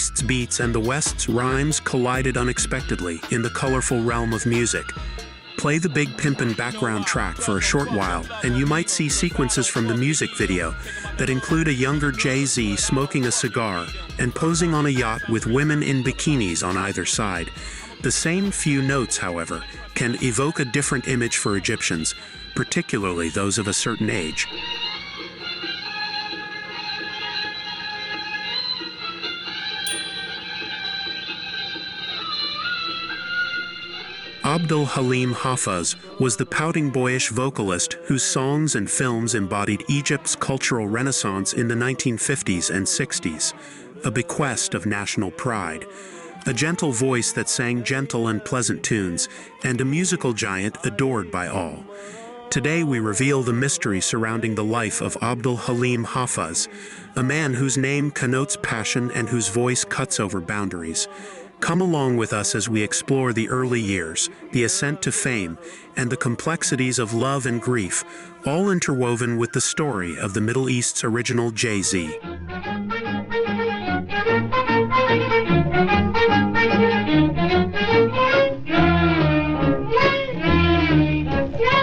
East's beats and the West's rhymes collided unexpectedly in the colorful realm of music. Play the big Pimpin background track for a short while, and you might see sequences from the music video that include a younger Jay-Z smoking a cigar and posing on a yacht with women in bikinis on either side. The same few notes, however, can evoke a different image for Egyptians, particularly those of a certain age. Abdel Halim Hafez was the pouting boyish vocalist whose songs and films embodied Egypt's cultural renaissance in the 1950s and 60s, a bequest of national pride. A gentle voice that sang gentle and pleasant tunes, and a musical giant adored by all. Today we reveal the mystery surrounding the life of Abdel Halim Hafez, a man whose name connotes passion and whose voice cuts over boundaries. Come along with us as we explore the early years, the ascent to fame, and the complexities of love and grief, all interwoven with the story of the Middle East's original Jay-Z.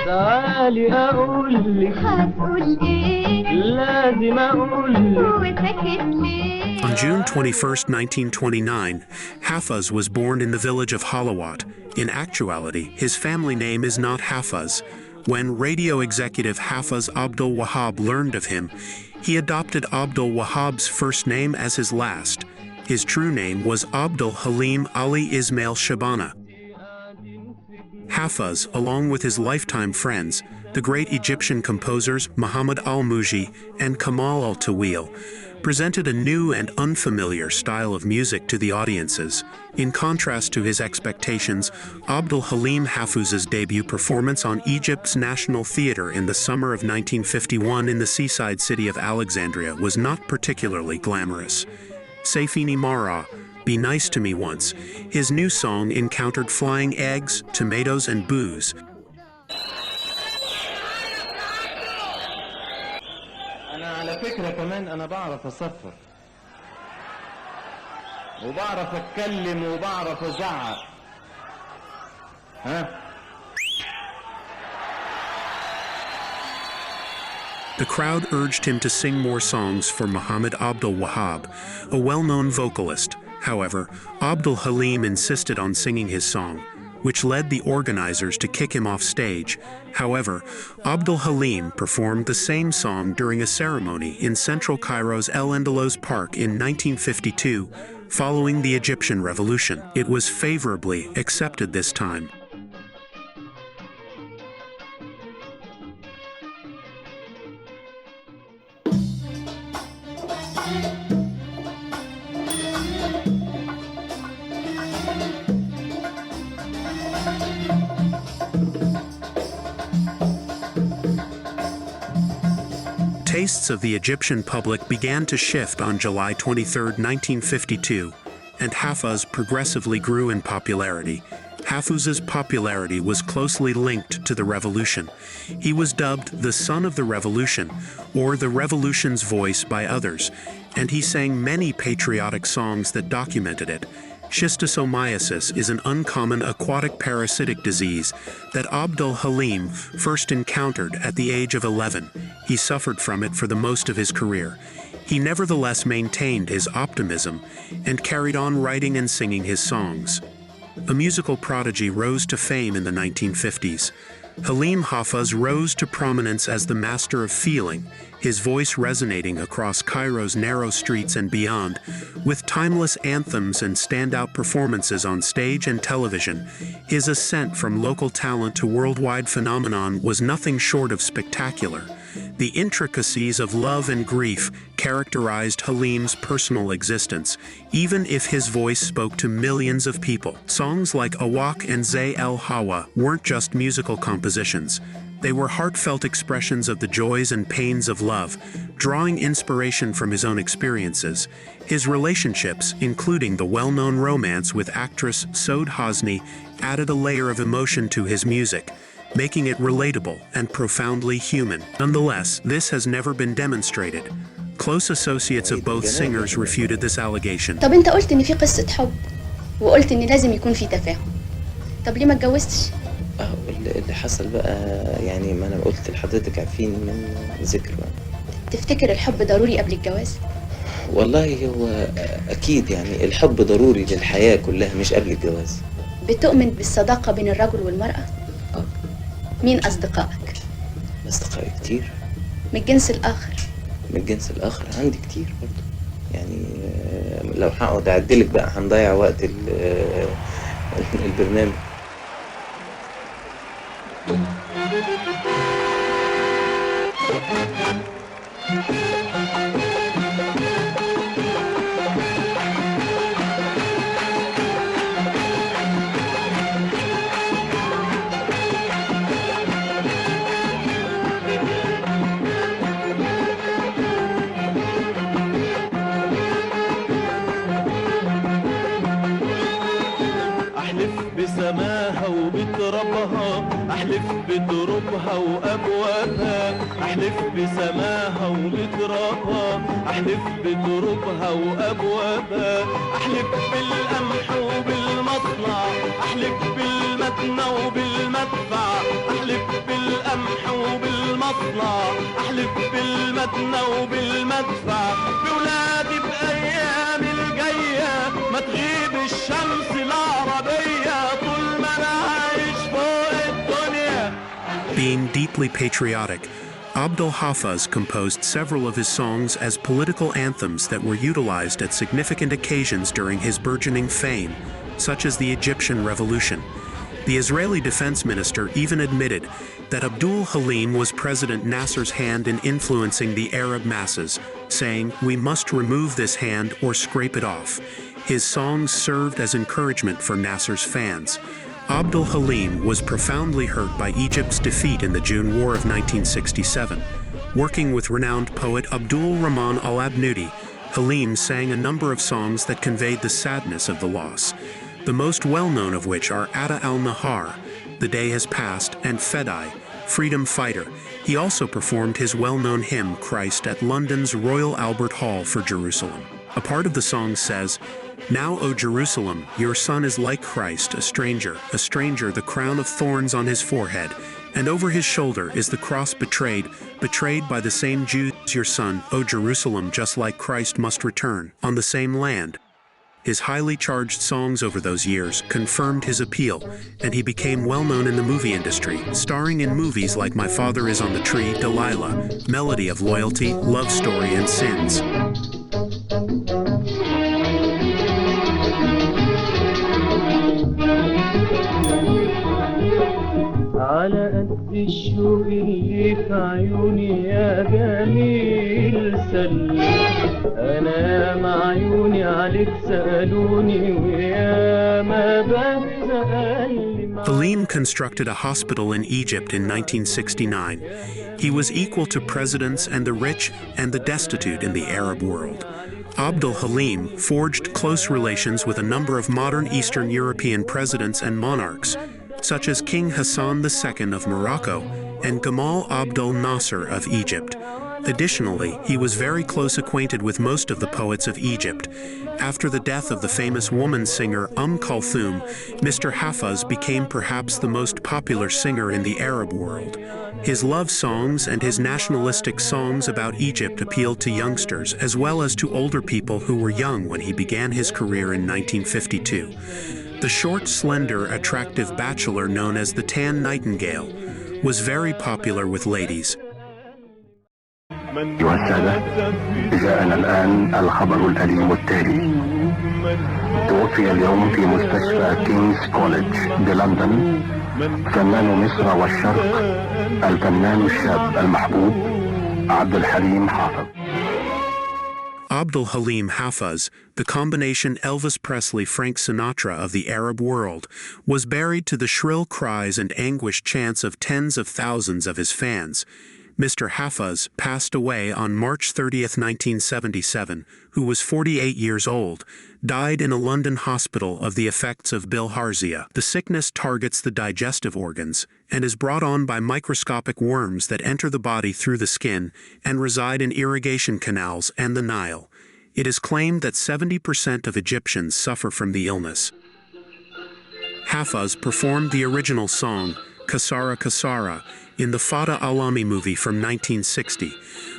تعالي أقول لك هتقول إيه لازم أقول لك وسكت ليه. On June 21, 1929, Hafez was born in the village of Halawat. In actuality, his family name is not Hafez. When radio executive Hafiz Abdul Wahab learned of him, he adopted Abdul Wahab's first name as his last. His true name was Abdel Halim Ali Ismail Shabana. Hafez, along with his lifetime friends, the great Egyptian composers Mohammed al-Muji and Kamal al-Tawil, presented a new and unfamiliar style of music to the audiences. In contrast to his expectations, Abdel Halim Hafez's debut performance on Egypt's National Theatre in the summer of 1951 in the seaside city of Alexandria was not particularly glamorous. Seyfini Mara, Be Nice to Me Once, his new song encountered flying eggs, tomatoes, and booze. على فكرة كمان أنا بعرف أصفر وبعرف أتكلم وبعرف أزعق ها. The crowd urged him to sing more songs for Mohammed Abdel Wahab, a well-known vocalist. However, Abdel Halim insisted on singing his song, which led the organizers to kick him off stage. However, Abdel Halim performed the same song during a ceremony in central Cairo's El Endelos Park in 1952, following the Egyptian Revolution. It was favorably accepted this time. Tastes of the Egyptian public began to shift on July 23, 1952, and Hafez progressively grew in popularity. Hafez's popularity was closely linked to the revolution. He was dubbed the Son of the Revolution, or the Revolution's voice by others, and he sang many patriotic songs that documented it. Schistosomiasis is an uncommon aquatic parasitic disease that Abdel Halim first encountered at the age of 11. He suffered from it for the most of his career. He nevertheless maintained his optimism and carried on writing and singing his songs. A musical prodigy rose to fame in the 1950s. Halim Hafez rose to prominence as the master of feeling, his voice resonating across Cairo's narrow streets and beyond, with timeless anthems and standout performances on stage and television. His ascent from local talent to worldwide phenomenon was nothing short of spectacular. The intricacies of love and grief characterized Halim's personal existence, even if his voice spoke to millions of people. Songs like Awak and Zay El Hawa weren't just musical compositions. They were heartfelt expressions of the joys and pains of love, drawing inspiration from his own experiences. His relationships, including the well-known romance with actress Sod Hosni, added a layer of emotion to his music, making it relatable and profoundly human. Nonetheless, this has never been demonstrated. Close associates of both singers refuted this allegation. طب انت قلت ان في قصة حب وقلت ان لازم يكون في تفاهم. طب ليه ما اتجوزتش؟ اللي حصل بقى يعني ما انا قلت لحضرتك عارفين من ذكر بقى. تفتكر الحب ضروري قبل الجواز؟ والله هو اكيد يعني الحب ضروري للحياة كلها مش قبل الجواز. بتؤمن بالصداقة بين الرجل والمرأة؟ مين أصدقائك؟ أصدقائي كتير. من الجنس الآخر؟ من الجنس الآخر عندي كتير برضو يعني لو هقعد أعدلك بقى هنضيع وقت البرنامج. بسماها وبتربها أحلف بتربها وأبوابها أحلف بسماها وبتربها أحلف بتربها وأبوابها أحلف بالقمح وبالمصنع أحلف بالمدنى وبالمدفع أحلف بالقمح وبالمصنع أحلف بالمدنى وبالمدفع بولادي بأيام الجاية ما تغيب الشمس العربية طول ما أنا عايش فوق الدنيا. Being deeply patriotic, Abdel Hafiz composed several of his songs as political anthems that were utilized at significant occasions during his burgeoning fame, such as the Egyptian Revolution. The Israeli defense minister even admitted that Abdul Halim was President Nasser's hand in influencing the Arab masses, saying, "We must remove this hand or scrape it off." His songs served as encouragement for Nasser's fans. Abdul Halim was profoundly hurt by Egypt's defeat in the June War of 1967. Working with renowned poet Abdul Rahman al-Abnudi, Halim sang a number of songs that conveyed the sadness of the loss, the most well-known of which are Ada al-Nahar, The Day Has Passed, and Fedai, Freedom Fighter. He also performed his well-known hymn, Christ, at London's Royal Albert Hall for Jerusalem. A part of the song says, "Now, O Jerusalem, your son is like Christ, a stranger, the crown of thorns on his forehead, and over his shoulder is the cross betrayed by the same Jews, your son, O Jerusalem, just like Christ must return, on the same land." His highly charged songs over those years confirmed his appeal, and he became well-known in the movie industry, starring in movies like My Father Is on the Tree, Dalida, Melody of Loyalty, Love Story, and Sins. على قد الشوق اللي في عيوني يا جميل سلم أنا مع عيوني عليك سألوني ويا ما بتسألني. Halim constructed a hospital in Egypt in 1969. He was equal to presidents and the rich and the destitute in the Arab world. Abdel Halim forged close relations with a number of modern Eastern European presidents and monarchs, such as King Hassan II of Morocco and Gamal Abdel Nasser of Egypt. Additionally, he was very close acquainted with most of the poets of Egypt. After the death of the famous woman singer Kulthum, Mr. Hafez became perhaps the most popular singer in the Arab world. His love songs and his nationalistic songs about Egypt appealed to youngsters as well as to older people who were young when he began his career in 1952. The short, slender, attractive bachelor known as the Tan Nightingale was very popular with ladies. أيها السادة، جاءنا الآن الخبر الأليم التالي. توفي اليوم في مستشفى كينغز كوليدج بلندن فنان مصر والشرق الفنان الشاب المحبوب عبد الحليم حافظ. Abdel Halim Hafez, the combination Elvis Presley-Frank Sinatra of the Arab world, was buried to the shrill cries and anguished chants of tens of thousands of his fans. Mr. Hafez passed away on March 30, 1977, who was 48 years old, died in a London hospital of the effects of bilharzia. The sickness targets the digestive organs and is brought on by microscopic worms that enter the body through the skin and reside in irrigation canals and the Nile. It is claimed that 70% of Egyptians suffer from the illness. Hafez performed the original song, Kasara Kasara, in the Fata Alami movie from 1960.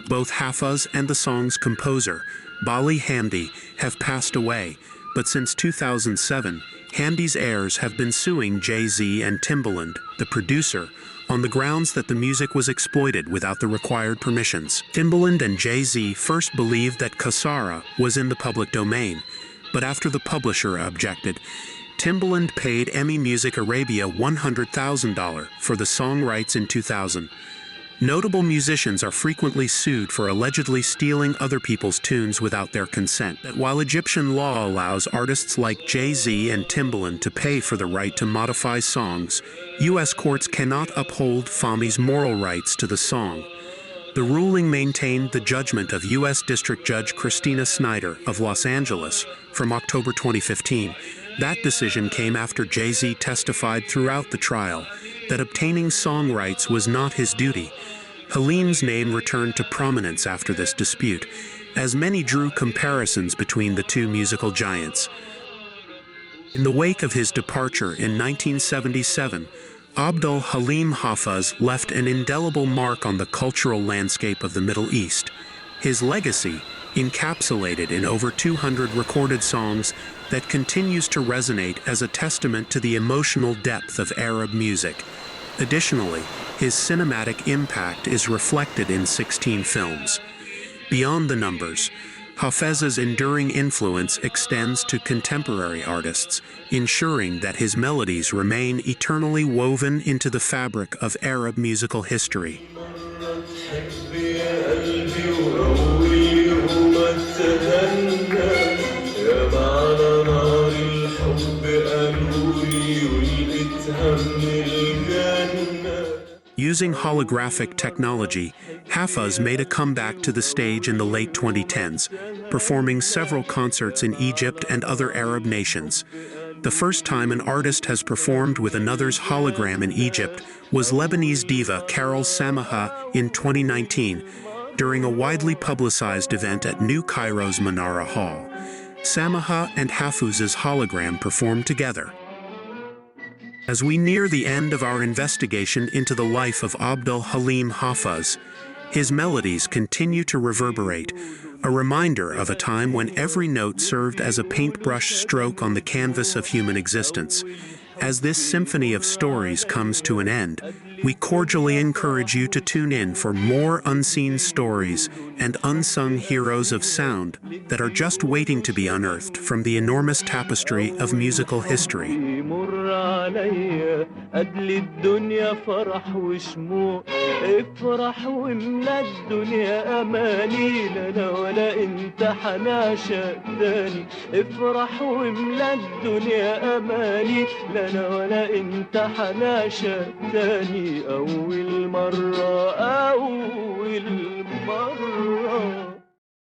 Both Hafez and the song's composer, Bali Hamdi, have passed away, but since 2007, Hamdi's heirs have been suing Jay-Z and Timbaland, the producer, on the grounds that the music was exploited without the required permissions. Timbaland and Jay-Z first believed that Kasara was in the public domain, but after the publisher objected, Timbaland paid EMI Music Arabia $100,000 for the song rights in 2000. Notable musicians are frequently sued for allegedly stealing other people's tunes without their consent. That while Egyptian law allows artists like Jay-Z and Timbaland to pay for the right to modify songs, U.S. courts cannot uphold Fahmy's moral rights to the song. The ruling maintained the judgment of U.S. District Judge Christina Snyder of Los Angeles from October 2015. That decision came after Jay-Z testified throughout the trial that obtaining song rights was not his duty. Halim's name returned to prominence after this dispute, as many drew comparisons between the two musical giants. In the wake of his departure in 1977, Abdel Halim Hafez left an indelible mark on the cultural landscape of the Middle East. His legacy, encapsulated in over 200 recorded songs, that continues to resonate as a testament to the emotional depth of Arab music. Additionally, his cinematic impact is reflected in 16 films. Beyond the numbers, Hafez's enduring influence extends to contemporary artists, ensuring that his melodies remain eternally woven into the fabric of Arab musical history. Using holographic technology, Hafez made a comeback to the stage in the late 2010s, performing several concerts in Egypt and other Arab nations. The first time an artist has performed with another's hologram in Egypt was Lebanese diva Carol Samaha in 2019, during a widely publicized event at New Cairo's Menara Hall. Samaha and Hafez's hologram performed together. As we near the end of our investigation into the life of Abdel Halim Hafez, his melodies continue to reverberate, a reminder of a time when every note served as a paintbrush stroke on the canvas of human existence. As this symphony of stories comes to an end, we cordially encourage you to tune in for more unseen stories and unsung heroes of sound that are just waiting to be unearthed from the enormous tapestry of musical history. أول مرة